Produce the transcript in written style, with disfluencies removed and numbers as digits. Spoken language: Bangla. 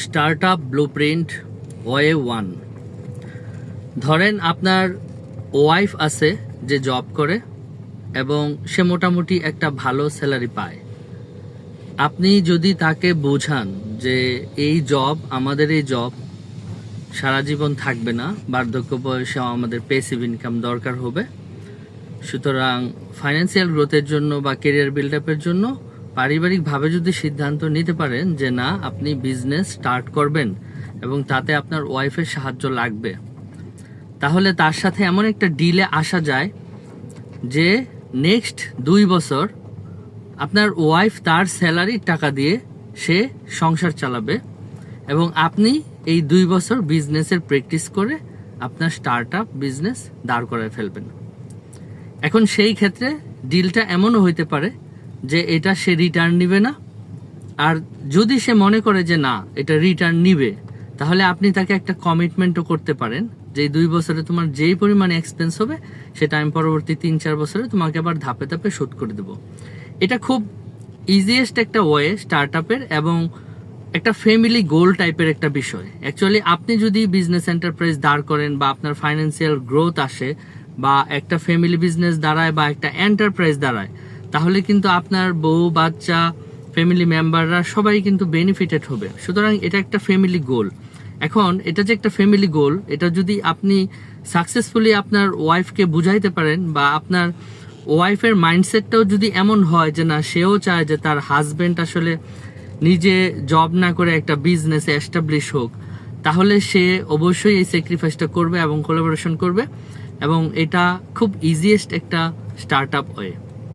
Startup blueprint way 1। ধরেন আপনার ওয়াইফ আছে যে জব করে এবং সে মোটামুটি একটা ভালো স্যালারি পায়। আপনি যদি তাকে বোঝান যে আমাদের এই জব সারা জীবন থাকবে না, বার্ধক্য বয়সেও আমাদের প্যাসিভ ইনকাম দরকার হবে, সুতরাং ফাইন্যান্সিয়াল গ্রোথের জন্য বা কেরিয়ার বিল্ড আপের জন্য পারিবারিকভাবে যদি সিদ্ধান্ত নিতে পারেন যে না, আপনি বিজনেস স্টার্ট করবেন এবং তাতে আপনার ওয়াইফের সাহায্য লাগবে, তাহলে তার সাথে এমন একটা ডিলে আসা যায় যে নেক্সট 2 বছর আপনার ওয়াইফ তার স্যালারির টাকা দিয়ে সে সংসার চালাবে এবং আপনি এই 2 বছর বিজনেসের প্র্যাকটিস করে আপনার স্টার্টআপ বিজনেস দাঁড় করায় ফেলবেন। এখন সেই ক্ষেত্রে ডিলটা এমনও হইতে পারে যে এটা সে রিটার্ন নিবে না, আর যদি সে মনে করে যে না এটা রিটার্ন নিবে, তাহলে আপনি তাকে একটা কমিটমেন্টও করতে পারেন যে 2 বছরে তোমার যেই পরিমাণে এক্সপেন্স হবে সেটা আমি পরবর্তী 3-4 বছরে তোমাকে আবার ধাপে ধাপে শোধ করে দেবো। এটা খুব ইজিয়েস্ট একটা ওয়ে স্টার্টআপের এবং একটা ফ্যামিলি গোল টাইপের একটা বিষয়। অ্যাকচুয়ালি আপনি যদি বিজনেস এন্টারপ্রাইজ দাঁড় করেন বা আপনার ফাইন্যান্সিয়াল গ্রোথ আসে বা একটা ফ্যামিলি বিজনেস দাঁড়ায় বা একটা এন্টারপ্রাইজ দাঁড়ায়, তাহলে কিন্তু আপনার বউ বাচ্চা ফ্যামিলি মেম্বাররা সবাই কিন্তু বেনিফিটেড হবে। সুতরাং এটা একটা ফ্যামিলি গোল। এখন এটা যে একটা ফ্যামিলি গোল, এটা যদি আপনি সাকসেসফুলি আপনার ওয়াইফকে বুঝাইতে পারেন বা আপনার ওয়াইফের মাইন্ডসেটটাও যদি এমন হয় যে না, সেও চায় যে তার হাজবেন্ড আসলে নিজে জব না করে একটা বিজনেসে এস্টাবলিশ হোক, তাহলে সে অবশ্যই এই স্যাক্রিফাইসটা করবে এবং কোলাবোরেশন করবে এবং এটা খুব ইজিয়েস্ট একটা স্টার্টআপ ওয়ে।